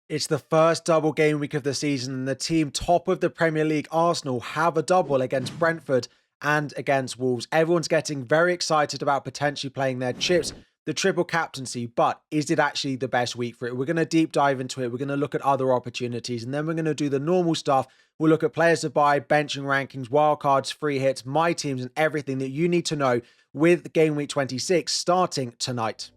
It's the first double game week of the season, and the team top of the Premier League, Arsenal, have a double against Brentford and against Wolves. Everyone's getting very excited about potentially playing their chips, the triple captaincy, but is it actually the best week for it? We're going to deep dive into it. We're going to look at other opportunities, and then we're going to do the normal stuff. We'll look at players to buy, benching rankings, wildcards, free hits, my teams, and everything that you need to know with Game Week 26 starting tonight.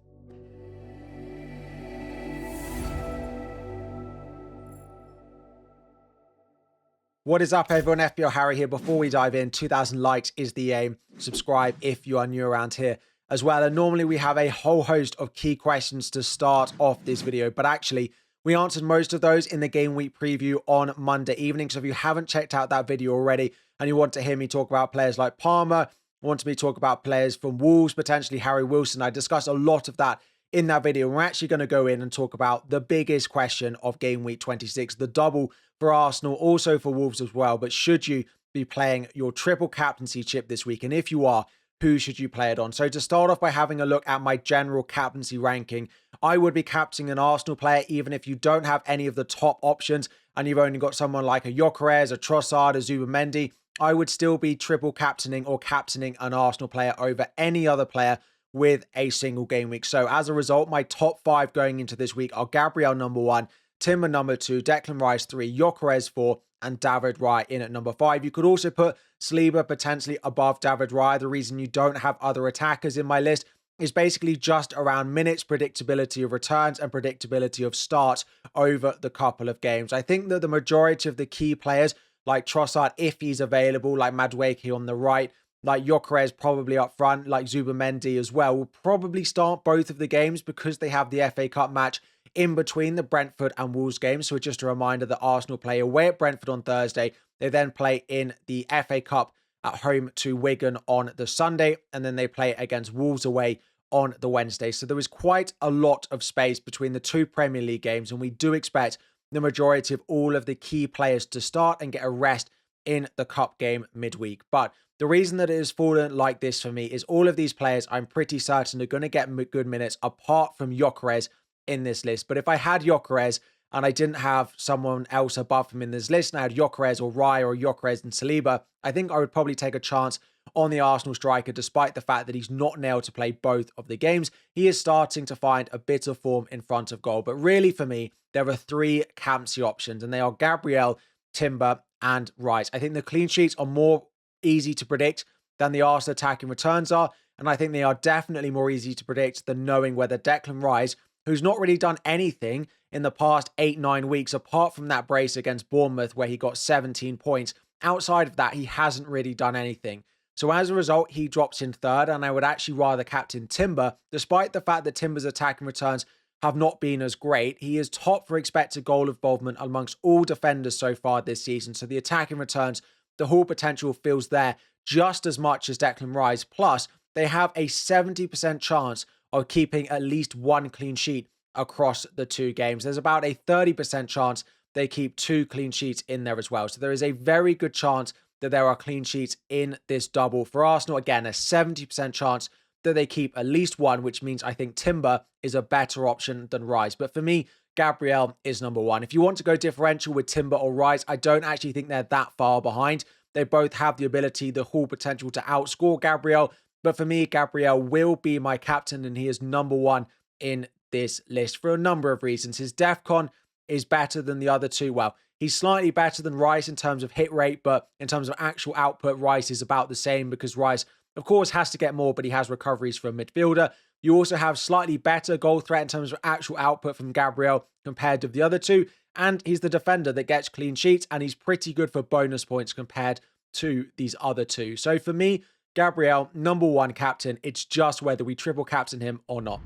What is up, everyone? FPL Harry here. Before we dive in, 2,000 likes is the aim. Subscribe if you are new around here as well. And normally we have a whole host of key questions to start off this video, but actually we answered most of those in the game week preview on Monday evening. So if you haven't checked out that video already and you want to hear me talk about players like Palmer, want me to talk about players from Wolves, potentially Harry Wilson, I discussed a lot of that in that video. We're actually going to go in and talk about the biggest question of game week 26, the double for Arsenal, also for Wolves as well. But should you be playing your triple captaincy chip this week? And if you are, who should you play it on? So to start off by having a look at my general captaincy ranking, I would be captaining an Arsenal player, even if you don't have any of the top options and you've only got someone like a Gyökeres, a Trossard, a Zubimendi. I would still be triple captaining or captaining an Arsenal player over any other player with a single game week. So as a result, my top 5 going into this week are Gabriel number 1, Timber number 2, Declan Rice 3, Gyökeres 4, and David Raya in at number 5. You could also put Saliba potentially above David Raya. The reason you don't have other attackers in my list is basically just around minutes, predictability of returns, and predictability of starts over the couple of games. I think that the majority of the key players, like Trossard, if he's available, like Madueke on the right, like Gyökeres probably up front, like Zubimendi as well, will probably start both of the games because they have the FA Cup match in between the Brentford and Wolves games. So just a reminder that Arsenal play away at Brentford on Thursday. They then play in the FA Cup at home to Wigan on the Sunday, and then they play against Wolves away on the Wednesday. So there is quite a lot of space between the two Premier League games, and we do expect the majority of all of the key players to start and get a rest in the Cup game midweek. But the reason that it has fallen like this for me is all of these players I'm pretty certain are going to get good minutes apart from Gyökeres in this list. But if I had Gyökeres and I didn't have someone else above him in this list, and I had Gyökeres or Raya or Gyökeres and Saliba, I think I would probably take a chance on the Arsenal striker, despite the fact that he's not nailed to play both of the games. He is starting to find a bit of form in front of goal. But really, for me, there are 3 captaincy options, and they are Gabriel, Timber, and Rice. I think the clean sheets are more easy to predict than the Arsenal attacking returns are, and I think they are definitely more easy to predict than knowing whether Declan Rice, who's not really done anything in the past 8-9 weeks, apart from that brace against Bournemouth where he got 17 points. Outside of that, he hasn't really done anything. So as a result, he drops in 3rd, and I would actually rather captain Timber, despite the fact that Timber's attacking returns have not been as great. He is top for expected goal involvement amongst all defenders so far this season. So the attacking returns, the Hall potential feels there just as much as Declan Rice. Plus, they have a 70% chance of keeping at least 1 clean sheet across the 2 games. There's about a 30% chance they keep 2 clean sheets in there as well. So there is a very good chance that there are clean sheets in this double for Arsenal. Again, a 70% chance that they keep at least 1, which means I think Timber is a better option than Rice. But for me, Gabriel is number 1. If you want to go differential with Timber or Rice, I don't actually think they're that far behind. They both have the ability, the Hall potential to outscore Gabriel. But for me, Gabriel will be my captain, and he is number 1 in this list for a number of reasons. His DEFCON is better than the other 2. Well, he's slightly better than Rice in terms of hit rate, but in terms of actual output, Rice is about the same because Rice, of course, has to get more, but he has recoveries from midfielder. You also have slightly better goal threat in terms of actual output from Gabriel compared to the other 2. And he's the defender that gets clean sheets, and he's pretty good for bonus points compared to these other 2. So for me, Gabriel, number 1 captain. It's just whether we triple captain him or not.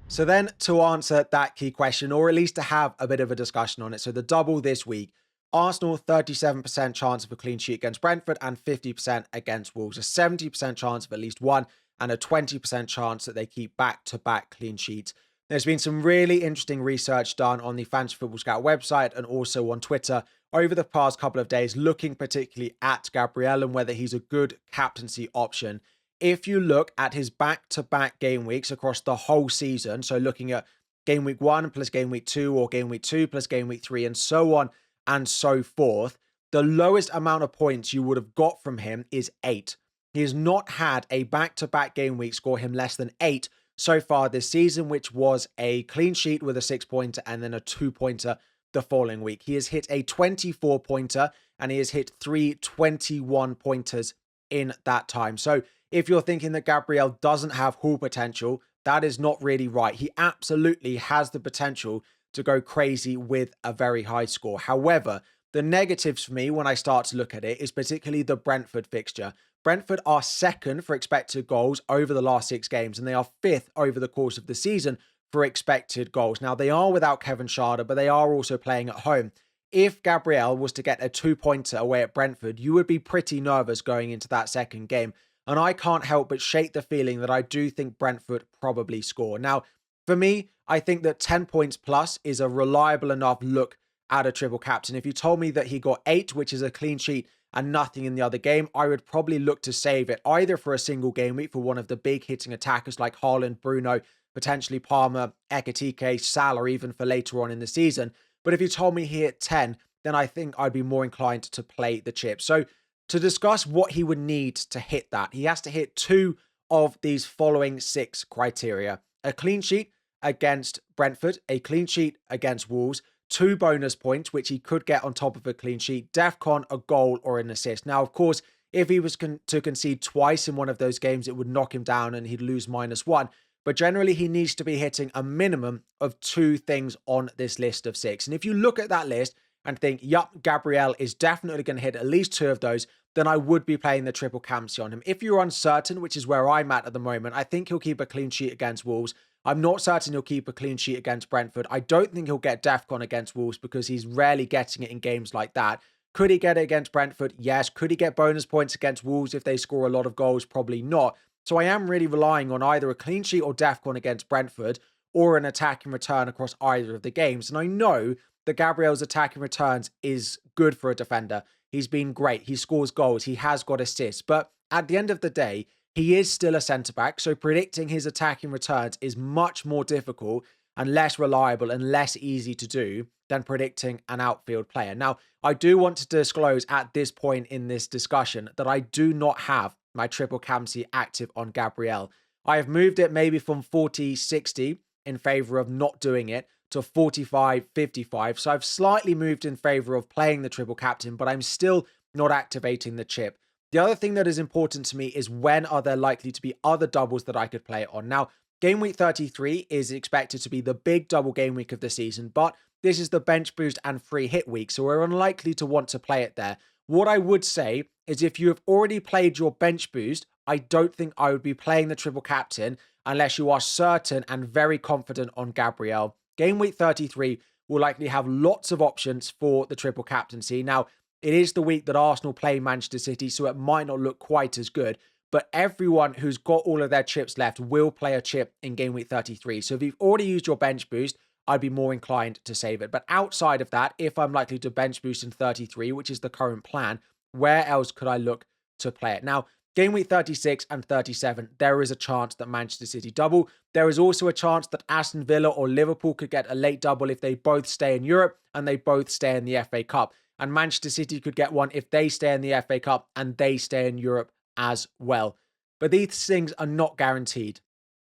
So then to answer that key question, or at least to have a bit of a discussion on it. So the double this week, Arsenal 37% chance of a clean sheet against Brentford and 50% against Wolves. A 70% chance of at least 1 and a 20% chance that they keep back-to-back clean sheets. There's been some really interesting research done on the Fantasy Football Scout website and also on Twitter over the past couple of days, looking particularly at Gabriel and whether he's a good captaincy option. If you look at his back-to-back game weeks across the whole season, so looking at game week 1 plus game week 2, or game week 2 plus game week 3, and so on and so forth, the lowest amount of points you would have got from him is 8. He has not had a back-to-back game week score him less than 8 so far this season, which was a clean sheet with a 6-pointer and then a 2-pointer the following week. He has hit a 24-pointer and he has hit 3 21-pointers in that time. So if you're thinking that Gabriel doesn't have haul potential, that is not really right. He absolutely has the potential to go crazy with a very high score. However, the negatives for me when I start to look at it is particularly the Brentford fixture. Brentford are second for expected goals over the last 6 games, and they are 5th over the course of the season for expected goals. Now, they are without Kevin Schade, but they are also playing at home. If Gabriel was to get a 2-pointer away at Brentford, you would be pretty nervous going into that second game. And I can't help but shake the feeling that I do think Brentford probably score. Now, for me, I think that 10 points plus is a reliable enough look at a triple captain. If you told me that he got 8, which is a clean sheet, and nothing in the other game, I would probably look to save it either for a single game week for one of the big hitting attackers like Haaland, Bruno, potentially Palmer, Ekitike, Salah, even for later on in the season. But if you told me he hit 10, then I think I'd be more inclined to play the chip. So to discuss what he would need to hit that, he has to hit 2 of these following 6 criteria. A clean sheet against Brentford, a clean sheet against Wolves, 2 bonus points, which he could get on top of a clean sheet, DEFCON, a goal or an assist. Now, of course, if he was to concede twice in one of those games, it would knock him down and he'd lose -1. But generally, he needs to be hitting a minimum of 2 things on this list of 6. And if you look at that list and think, yup, Gabriel is definitely going to hit at least 2 of those, then I would be playing the triple captaincy on him. If you're uncertain, which is where I'm at the moment, I think he'll keep a clean sheet against Wolves. I'm not certain he'll keep a clean sheet against Brentford. I don't think he'll get DEFCON against Wolves because he's rarely getting it in games like that. Could he get it against Brentford? Yes. Could he get bonus points against Wolves if they score a lot of goals? Probably not. So I am really relying on either a clean sheet or DEFCON against Brentford or an attacking return across either of the games. And I know that Gabriel's attacking returns is good for a defender. He's been great. He scores goals. He has got assists. But at the end of the day, he is still a centre-back, so predicting his attacking returns is much more difficult and less reliable and less easy to do than predicting an outfield player. Now, I do want to disclose at this point in this discussion that I do not have my triple captaincy active on Gabriel. I have moved it maybe from 40-60 in favour of not doing it to 45-55. So I've slightly moved in favour of playing the triple captain, but I'm still not activating the chip. The other thing that is important to me is when are there likely to be other doubles that I could play it on. Now, game week 33 is expected to be the big double game week of the season, but this is the bench boost and free hit week, so we're unlikely to want to play it there. What I would say is if you have already played your bench boost, I don't think I would be playing the triple captain unless you are certain and very confident on Gabriel. Game week 33 will likely have lots of options for the triple captaincy. Now, it is the week that Arsenal play Manchester City, so it might not look quite as good. But everyone who's got all of their chips left will play a chip in game week 33. So if you've already used your bench boost, I'd be more inclined to save it. But outside of that, if I'm likely to bench boost in 33, which is the current plan, where else could I look to play it? Now, game week 36 and 37, there is a chance that Manchester City double. There is also a chance that Aston Villa or Liverpool could get a late double if they both stay in Europe and they both stay in the FA Cup. And Manchester City could get one if they stay in the FA Cup and they stay in Europe as well. But these things are not guaranteed.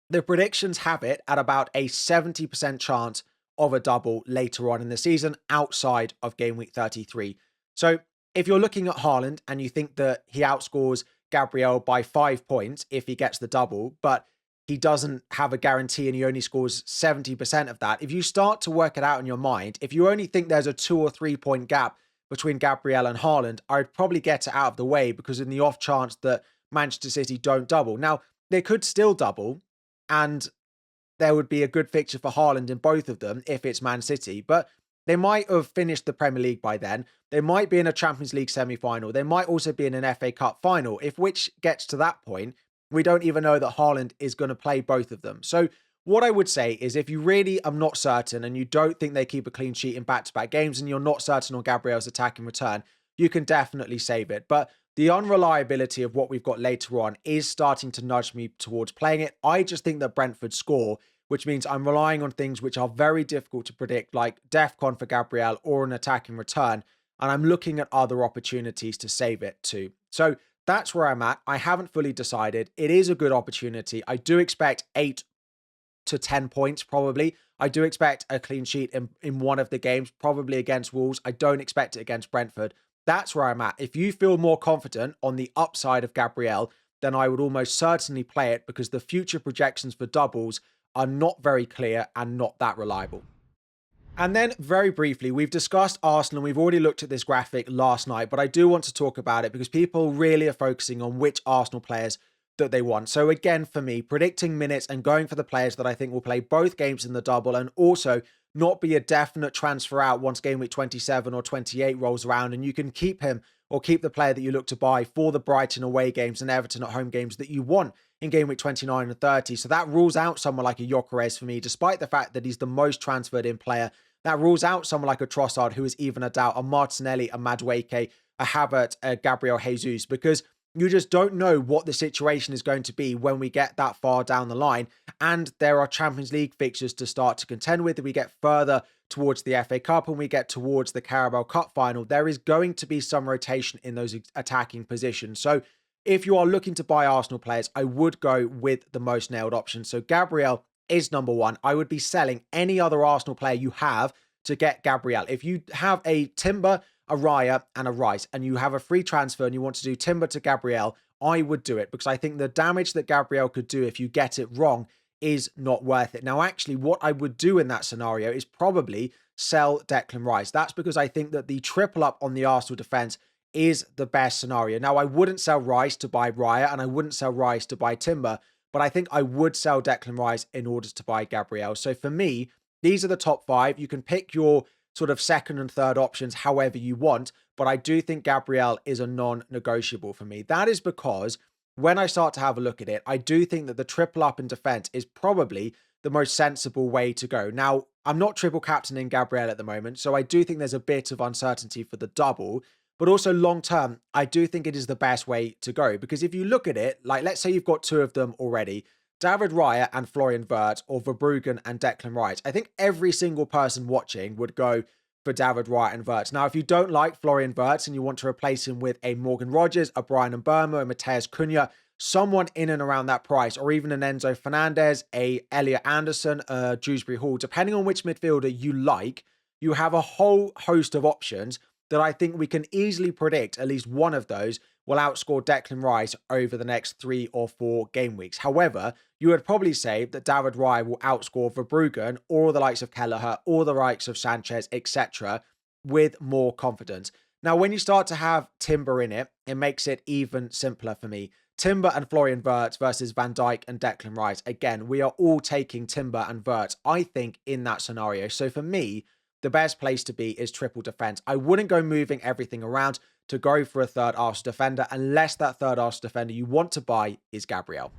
The predictions have it at about a 70% chance of a double later on in the season outside of game week 33. So if you're looking at Haaland and you think that he outscores Gabriel by 5 points if he gets the double, but he doesn't have a guarantee and he only scores 70% of that, if you start to work it out in your mind, if you only think there's a 2 or 3 point gap between Gabriel and Haaland, I'd probably get it out of the way because in the off chance that Manchester City don't double. Now, they could still double and there would be a good fixture for Haaland in both of them if it's Man City, but they might have finished the Premier League by then. They might be in a Champions League semi-final. They might also be in an FA Cup final. If which gets to that point, we don't even know that Haaland is going to play both of them. So what I would say is if you really are not certain and you don't think they keep a clean sheet in back-to-back games and you're not certain on Gabriel's attacking return, you can definitely save it. But the unreliability of what we've got later on is starting to nudge me towards playing it. I just think that Brentford score which means I'm relying on things which are very difficult to predict, like DEFCON for Gabriel or an attacking return. And I'm looking at other opportunities to save it too. So that's where I'm at. I haven't fully decided. It is a good opportunity. I do expect 8 to 10 points, probably. I do expect a clean sheet in one of the games, probably against Wolves. I don't expect it against Brentford. That's where I'm at. If you feel more confident on the upside of Gabriel, then I would almost certainly play it, because the future projections for doubles are not very clear and not that reliable. And then very briefly, we've discussed Arsenal. We've already looked at this graphic last night, but I do want to talk about it because people really are focusing on which Arsenal players that they want. So again, for me, predicting minutes and going for the players that I think will play both games in the double and also not be a definite transfer out once game week 27 or 28 rolls around, and you can keep him or keep the player that you look to buy for the Brighton away games and Everton at home games that you want in game week 29 and 30. So that rules out someone like a Gyökeres for me, despite the fact that he's the most transferred in player. That rules out someone like a Trossard, who is even a doubt, a Martinelli, a Madueke, a Havertz, a Gabriel Jesus, because you just don't know what the situation is going to be when we get that far down the line. And there are Champions League fixtures to start to contend with. We get further towards the FA Cup and we get towards the Carabao Cup final. There is going to be some rotation in those attacking positions. So if you are looking to buy Arsenal players, I would go with the most nailed option. So Gabriel is number one. I would be selling any other Arsenal player you have to get Gabriel. If you have a Timber, a Raya and a Rice, and you have a free transfer and you want to do Timber to Gabriel, I would do it, because I think the damage that Gabriel could do if you get it wrong is not worth it. Now, actually, what I would do in that scenario is probably sell Declan Rice. That's because I think that the triple up on the Arsenal defense is the best scenario. Now, I wouldn't sell Rice to buy Raya, and I wouldn't sell Rice to buy Timber, but I think I would sell Declan Rice in order to buy Gabriel. So for me, these are the top five. You can pick your sort of second and third options however you want, but I do think Gabriel is a non-negotiable for me. That is because when I start to have a look at it, I do think that the triple up in defense is probably the most sensible way to go. Now, I'm not triple captaining Gabriel at the moment, so I do think there's a bit of uncertainty for the double, but also long term, I do think it is the best way to go, because if you look at it, like let's say you've got two of them already, David Raya and Florian Wirtz, or Verbruggen and Declan Rice. I think every single person watching would go for David Raya and Wirtz. Now, if you don't like Florian Wirtz and you want to replace him with a Morgan Rogers, a Brian Mbeumo, a Mateus Cunha, someone in and around that price, or even an Enzo Fernandez, a Elliot Anderson, a Dewsbury Hall, depending on which midfielder you like, you have a whole host of options that I think we can easily predict at least one of those will outscore Declan Rice over the next 3 or 4 game weeks. However, you would probably say that David Raya will outscore Verbruggen or the likes of Kelleher or the likes of Sanchez, etc. with more confidence. Now, when you start to have Timber in it, it makes it even simpler for me. Timber and Florian Wirtz versus Van Dijk and Declan Rice. Again, we are all taking Timber and Wirtz, I think, in that scenario. So for me, the best place to be is triple defense. I wouldn't go moving everything around to go for a third Arsenal defender unless that third Arsenal defender you want to buy is Gabriel.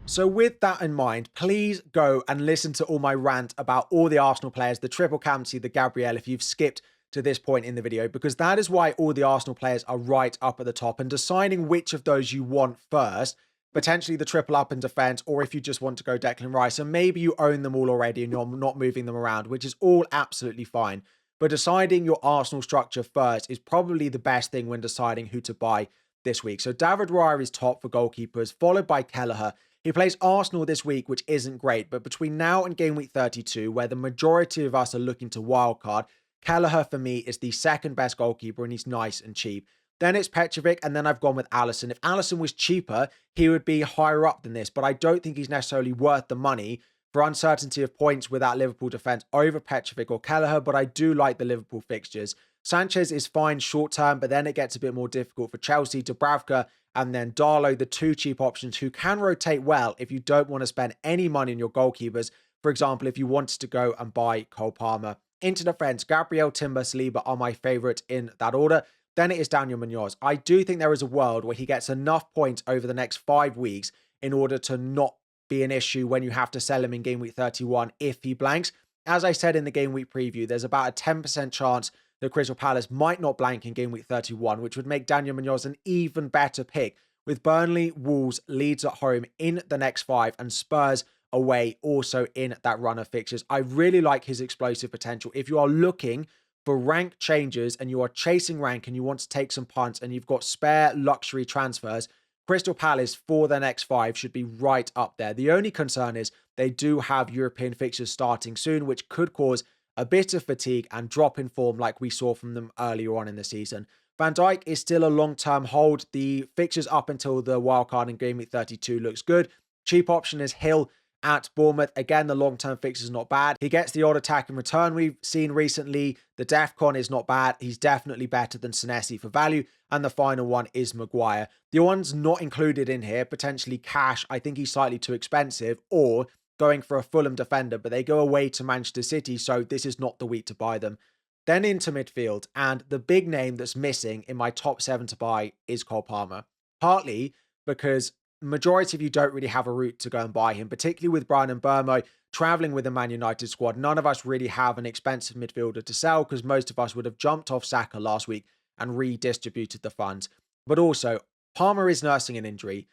So with that in mind, please go and listen to all my rant about all the Arsenal players, the triple captaincy, the Gabriel, if you've skipped to this point in the video, because that is why all the Arsenal players are right up at the top, and deciding which of those you want first, potentially the triple up in defense, or if you just want to go Declan Rice, and maybe you own them all already and you're not moving them around, which is all absolutely fine. But deciding your Arsenal structure first is probably the best thing when deciding who to buy this week. So David Raya is top for goalkeepers, followed by Kelleher. He plays Arsenal this week, which isn't great, but between now and game week 32, where the majority of us are looking to wildcard, Kelleher for me is the second best goalkeeper, and he's nice and cheap. Then it's Petrovic, and then I've gone with Alisson. If Alisson was cheaper, he would be higher up than this, but I don't think he's necessarily worth the money for uncertainty of points with that Liverpool defence over Petrovic or Kelleher, but I do like the Liverpool fixtures. Sanchez is fine short term, but then it gets a bit more difficult for Chelsea. Dubravka and then Darlow, the two cheap options who can rotate well if you don't want to spend any money on your goalkeepers. For example, if you wanted to go and buy Cole Palmer. Into defence, Gabriel, Timber, Saliba are my favourite in that order. Then it is Daniel Munoz. I do think there is a world where he gets enough points over the next 5 weeks in order to not be an issue when you have to sell him in game week 31 if he blanks. As I said in the game week preview, there's about a 10% chance that Crystal Palace might not blank in game week 31, which would make Daniel Munoz an even better pick with Burnley, Wolves, Leeds at home in the next 5 and Spurs away also in that run of fixtures. I really like his explosive potential. If you are looking for rank changes and you are chasing rank and you want to take some punts and you've got spare luxury transfers, Crystal Palace for their next 5 should be right up there. The only concern is they do have European fixtures starting soon, which could cause a bit of fatigue and drop in form like we saw from them earlier on in the season. Van Dijk is still a long-term hold. The fixtures up until the wildcard in Game Week 32 looks good. Cheap option is Hill at Bournemouth. Again, the long-term fix is not bad. He gets the odd attack in return we've seen recently. The DEFCON is not bad. He's definitely better than Senesi for value. And the final one is Maguire. The ones not included in here, potentially Cash, I think he's slightly too expensive, or going for a Fulham defender, but they go away to Manchester City, so this is not the week to buy them. Then into midfield, and the big name that's missing in my top 7 to buy is Cole Palmer. Partly because majority of you don't really have a route to go and buy him, particularly with Brian Mbeumo traveling with the Man United squad. None of us really have an expensive midfielder to sell because most of us would have jumped off Saka last week and redistributed the funds. But also, Palmer is nursing an injury.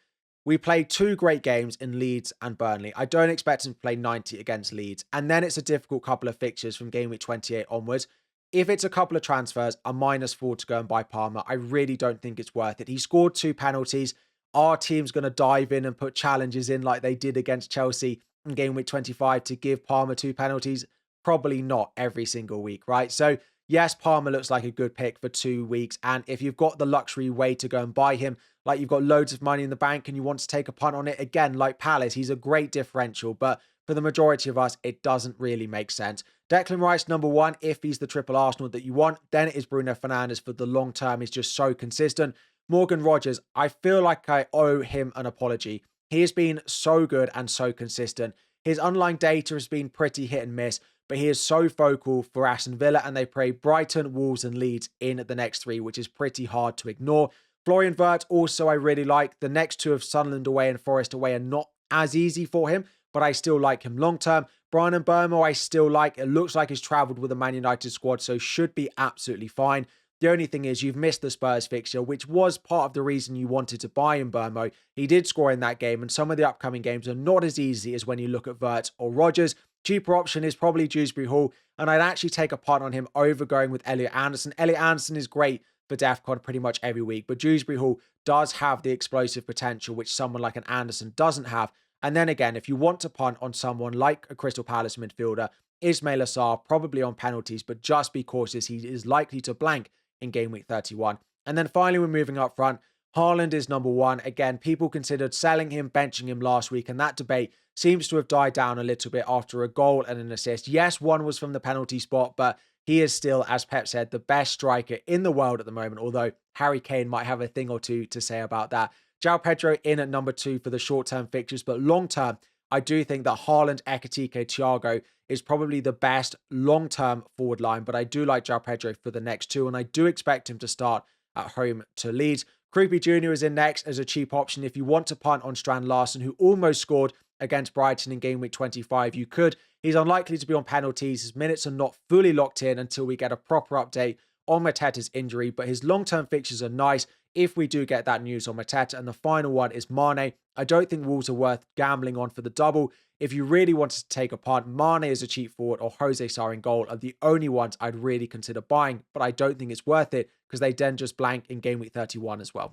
We played 2 great games in Leeds and Burnley. I don't expect him to play 90 against Leeds. And then it's a difficult couple of fixtures from game week 28 onwards. If it's a couple of transfers, a -4 to go and buy Palmer, I really don't think it's worth it. He scored 2 penalties. Our team's going to dive in and put challenges in like they did against Chelsea in game week 25 to give Palmer 2 penalties. Probably not every single week, right? So yes, Palmer looks like a good pick for 2 weeks. And if you've got the luxury way to go and buy him, like you've got loads of money in the bank and you want to take a punt on it, again, like Palace, he's a great differential. But for the majority of us, it doesn't really make sense. Declan Rice, number 1, if he's the triple Arsenal that you want. Then it is Bruno Fernandes for the long term. He's just so consistent. Morgan Rogers, I feel like I owe him an apology. He has been so good and so consistent. His underlying data has been pretty hit and miss, but he is so focal for Aston Villa, and they play Brighton, Wolves and Leeds in the next 3, which is pretty hard to ignore. Florian Wirtz also I really like. The next 2 of Sunderland away and Forest away are not as easy for him, but I still like him long term. Brian Mbeumo I still like. It looks like he's travelled with the Man United squad, so should be absolutely fine. The only thing is you've missed the Spurs fixture, which was part of the reason you wanted to buy Mbeumo. He did score in that game, and some of the upcoming games are not as easy as when you look at Wirtz or Rodgers. Cheaper option is probably Dewsbury Hall, and I'd actually take a punt on him over going with Elliot Anderson. Elliot Anderson is great for DEFCON pretty much every week, but Dewsbury Hall does have the explosive potential, which someone like an Anderson doesn't have. And then again, if you want to punt on someone like a Crystal Palace midfielder, Ismail Assar, probably on penalties, but just be cautious. He is likely to blank in game week 31. And then finally, we're moving up front. Haaland is number 1. Again, people considered selling him, benching him last week, and that debate seems to have died down a little bit after a goal and an assist. Yes, one was from the penalty spot, but he is still, as Pep said, the best striker in the world at the moment, although Harry Kane might have a thing or two to say about that. João Pedro in at number 2 for the short-term fixtures, but long-term, I do think that Haaland, Ekitike, Thiago is probably the best long-term forward line, but I do like João Pedro for the next 2, and I do expect him to start at home to Leeds. Kroupy Jr. is in next as a cheap option. If you want to punt on Strand Larsen, who almost scored against Brighton in game week 25, you could. He's unlikely to be on penalties. His minutes are not fully locked in until we get a proper update on Mateta's injury, but his long-term fixtures are nice if we do get that news on Mateta. And the final one is Mane. I don't think Wolves are worth gambling on for the double. If you really wanted to take a punt, Mane is a cheap forward or Jose Sarr in goal are the only ones I'd really consider buying, but I don't think it's worth it because they then just blank in game week 31 as well.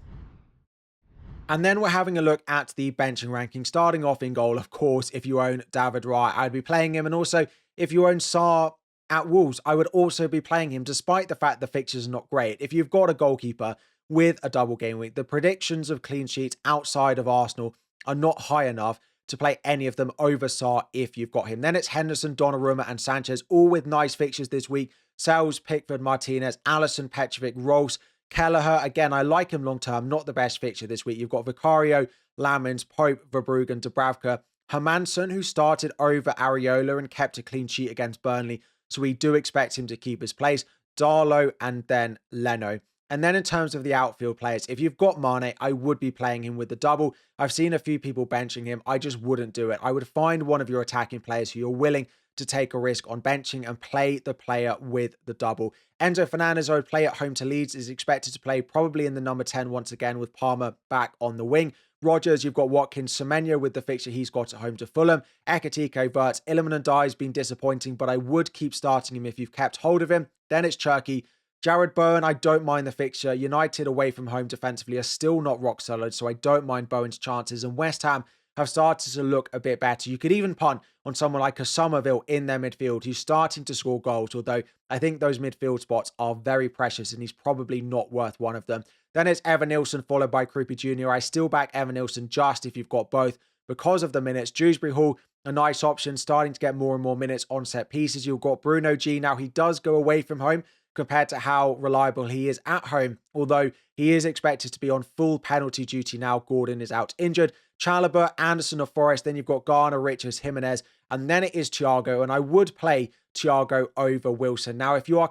And then we're having a look at the benching ranking, starting off in goal. Of course, if you own David Raya, I'd be playing him. And also, if you own Sarr at Wolves, I would also be playing him, despite the fact the fixtures are not great. If you've got a goalkeeper with a double game week, the predictions of clean sheets outside of Arsenal are not high enough to play any of them over Sarr if you've got him. Then it's Henderson, Donnarumma and Sanchez, all with nice fixtures this week. Sells, Pickford, Martinez, Alisson, Petrovic, Rolls, Kelleher. Again, I like him long-term, not the best fixture this week. You've got Vicario, Lamins, Pope, Verbruggen, Dubravka, Hermansson, who started over Areola and kept a clean sheet against Burnley. So we do expect him to keep his place. Darlow and then Leno. And then in terms of the outfield players, if you've got Mane, I would be playing him with the double. I've seen a few people benching him. I just wouldn't do it. I would find one of your attacking players who you're willing to take a risk on benching and play the player with the double. Enzo Fernandez, I would play at home to Leeds, is expected to play probably in the number 10 once again with Palmer back on the wing. Rodgers, you've got Watkins, Semenyo with the fixture he's got at home to Fulham, Ekatike, Wirtz, Illiman and Dye's been disappointing, but I would keep starting him if you've kept hold of him. Then it's Cherky. Jared Bowen, I don't mind the fixture. United away from home defensively are still not rock solid, so I don't mind Bowen's chances. And West Ham have started to look a bit better. You could even punt on someone like a Somerville in their midfield who's starting to score goals, although I think those midfield spots are very precious and he's probably not worth one of them. Then it's Evan Nilsson followed by Krupi Jr. I still back Evan Nilsson just if you've got both because of the minutes. Dewsbury Hall, a nice option, starting to get more and more minutes on set pieces. You've got Bruno G. Now, he does go away from home compared to how reliable he is at home, although he is expected to be on full penalty duty now. Gordon is out injured. Chalobah, Anderson of Forest, then you've got Garner, Richards, Jimenez, and then it is Thiago, and I would play Thiago over Wilson. Now, if you are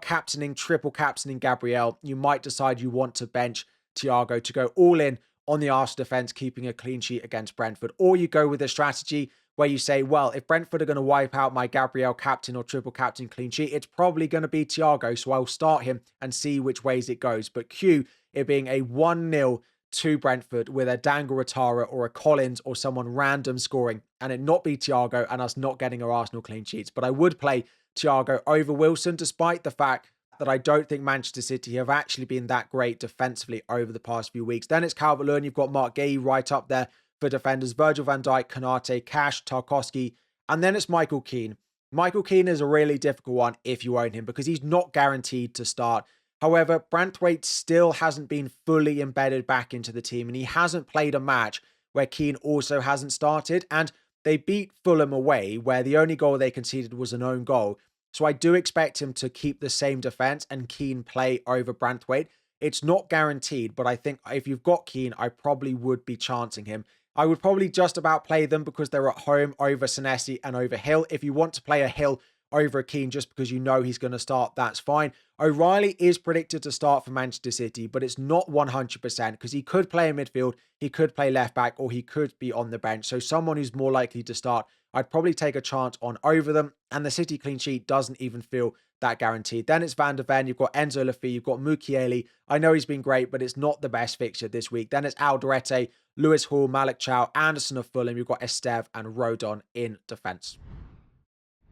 triple captaining Gabriel, you might decide you want to bench Thiago to go all in on the Arsenal defence, keeping a clean sheet against Brentford, or you go with a strategy where you say, well, if Brentford are going to wipe out my Gabriel captain or triple captain clean sheet, it's probably going to be Thiago, so I'll start him and see which ways it goes. But Q, it being a 1-0 to Brentford with a Dangle Ratara or a Collins or someone random scoring, and it not be Thiago and us not getting our Arsenal clean sheets. But I would play Thiago over Wilson, despite the fact that I don't think Manchester City have actually been that great defensively over the past few weeks. Then it's Calvert-Lewin. You've got Mark Gay right up there for defenders. Virgil van Dijk, Konate, Cash, Tarkowski. And then it's Michael Keane. Michael Keane is a really difficult one if you own him because he's not guaranteed to start. However, Branthwaite still hasn't been fully embedded back into the team and he hasn't played a match where Keane also hasn't started. And they beat Fulham away where the only goal they conceded was an own goal. So I do expect him to keep the same defense and Keane play over Branthwaite. It's not guaranteed, but I think if you've got Keane, I probably would be chancing him. I would probably just about play them because they're at home over Senesi and over Hill. If you want to play a Hill over a Keane just because you know he's going to start, that's fine. O'Reilly is predicted to start for Manchester City, but it's not 100% because he could play in midfield, he could play left back, or he could be on the bench. So someone who's more likely to start, I'd probably take a chance on over them. And the City clean sheet doesn't even feel that guaranteed. Then it's Van der Ven, you've got Enzo Lafay, you've got Mukiele. I know he's been great, but it's not the best fixture this week. Then it's Alderete, Lewis Hall, Malik Chow, Anderson of Fulham. You've got Esteve and Rodon in defence.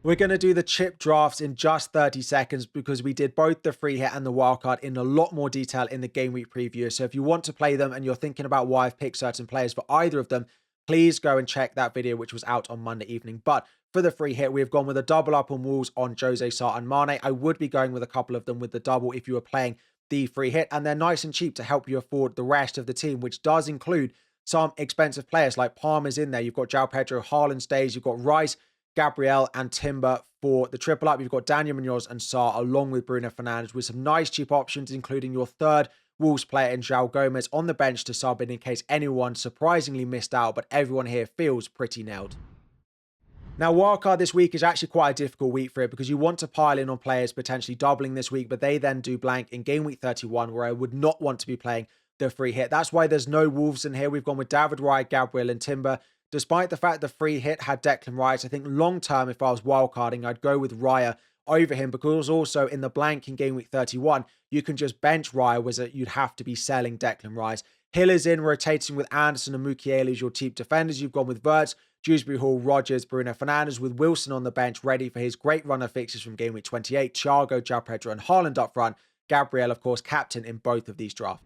We're going to do the chip drafts in just 30 seconds because we did both the free hit and the wildcard in a lot more detail in the game week preview. So if you want to play them and you're thinking about why I've picked certain players for either of them, please go and check that video, which was out on Monday evening. But for the free hit, we've gone with a double up on Wolves on Jose, Sarr and Mane. I would be going with a couple of them with the double if you were playing the free hit, and they're nice and cheap to help you afford the rest of the team, which does include some expensive players like Palmer's in there. You've got João Pedro, Haaland stays, you've got Rice, Gabriel and Timber for the triple up. You've got Daniel Munoz and Sarr along with Bruno Fernandes with some nice cheap options, including your third Wolves player in João Gomez on the bench to sub in case anyone surprisingly missed out, but everyone here feels pretty nailed. Now, wildcard this week is actually quite a difficult week for it because you want to pile in on players potentially doubling this week, but they then do blank in game week 31 where I would not want to be playing the free hit. That's why there's no Wolves in here. We've gone with David Raya, Gabriel and Timber. Despite the fact the free hit had Declan Rice, I think long term, if I was wildcarding, I'd go with Raya over him because also in the blank in game week 31, you can just bench Raya, whereas you'd have to be selling Declan Rice. Hill is in, rotating with Anderson and Mukiele as your cheap defenders. You've gone with Wirtz, Dewsbury Hall, Rodgers, Bruno Fernandes, with Wilson on the bench, ready for his great run of fixtures from game week 28. Thiago, João Pedro and Haaland up front. Gabriel, of course, captain in both of these drafts.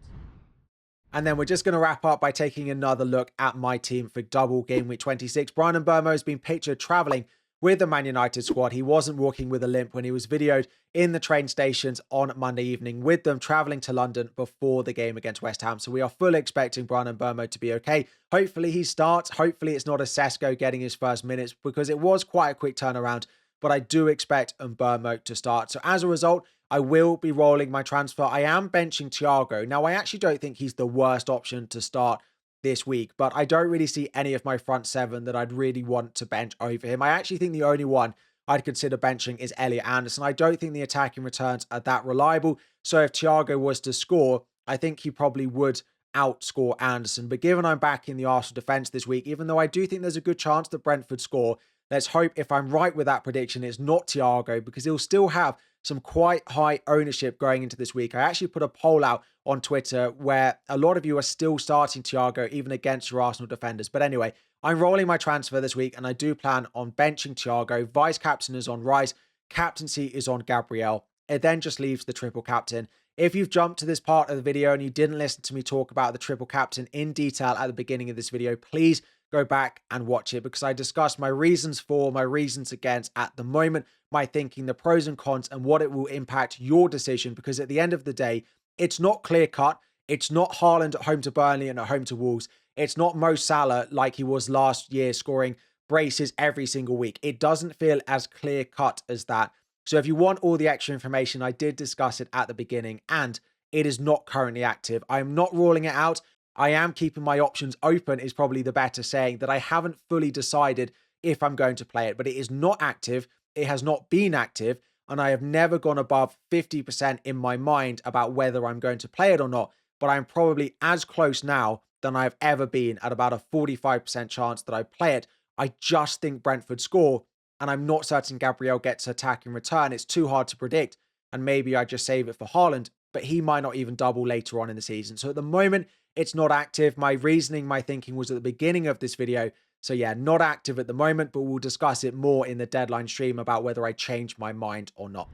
And then we're just going to wrap up by taking another look at my team for double game week 26. Bryan Mbeumo has been pictured travelling with the Man United squad. He wasn't walking with a limp when he was videoed in the train stations on Monday evening with them travelling to London before the game against West Ham. So we are fully expecting Bryan Mbeumo to be okay. Hopefully he starts. Hopefully it's not a Sesko getting his first minutes because it was quite a quick turnaround. But I do expect Mbeumo to start. So as a result, I will be rolling my transfer. I am benching Thiago. Now, I actually don't think he's the worst option to start this week, but I don't really see any of my front seven that I'd really want to bench over him. I actually think the only one I'd consider benching is Elliot Anderson. I don't think the attacking returns are that reliable. So if Thiago was to score, I think he probably would outscore Anderson. But given I'm back in the Arsenal defence this week, even though I do think there's a good chance that Brentford score, let's hope if I'm right with that prediction, it's not Thiago because he'll still have some quite high ownership going into this week. I actually put a poll out on Twitter where a lot of you are still starting Thiago even against your Arsenal defenders. But anyway, I'm rolling my transfer this week and I do plan on benching Thiago. Vice captain is on Rice. Captaincy is on Gabriel. It then just leaves the triple captain. If you've jumped to this part of the video and you didn't listen to me talk about the triple captain in detail at the beginning of this video, please go back and watch it because I discussed my reasons for, my reasons against at the moment, my thinking, the pros and cons, and what it will impact your decision. Because at the end of the day, it's not clear cut. It's not Haaland at home to Burnley and at home to Wolves. It's not Mo Salah like he was last year scoring braces every single week. It doesn't feel as clear cut as that. So if you want all the extra information, I did discuss it at the beginning and it is not currently active. I am not ruling it out. I am keeping my options open is probably the better saying, that I haven't fully decided if I'm going to play it, but it is not active. It has not been active and I have never gone above 50% in my mind about whether I'm going to play it or not, but I'm probably as close now than I've ever been at about a 45% chance that I play it. I just think Brentford score and I'm not certain Gabriel gets attack in return. It's too hard to predict. And maybe I just save it for Haaland, but he might not even double later on in the season. So at the moment, it's not active. My reasoning, my thinking was at the beginning of this video. So yeah, not active at the moment, but we'll discuss it more in the deadline stream about whether I change my mind or not.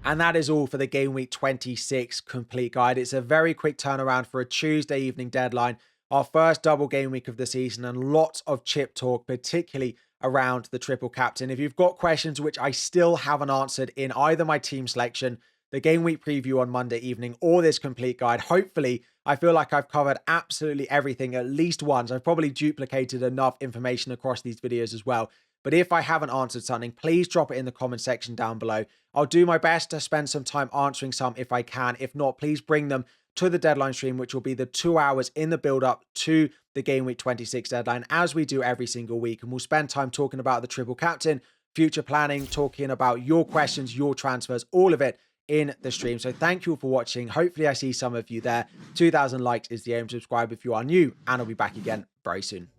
And that is all for the Game Week 26 complete guide. It's a very quick turnaround for a Tuesday evening deadline, our first double game week of the season, and lots of chip talk, particularly around the triple captain. If you've got questions which I still haven't answered in either my team selection, the game week preview on Monday evening, or this complete guide, hopefully I feel like I've covered absolutely everything at least once. I've probably duplicated enough information across these videos as well. But if I haven't answered something, please drop it in the comment section down below. I'll do my best to spend some time answering some if I can. If not, please bring them to the deadline stream, which will be the 2 hours in the build up to the Game Week 26 deadline, as we do every single week. And we'll spend time talking about the triple captain, future planning, talking about your questions, your transfers, all of it in the stream. So thank you all for watching. Hopefully I see some of you there. 2,000 likes is the aim. Subscribe if you are new, and I'll be back again very soon.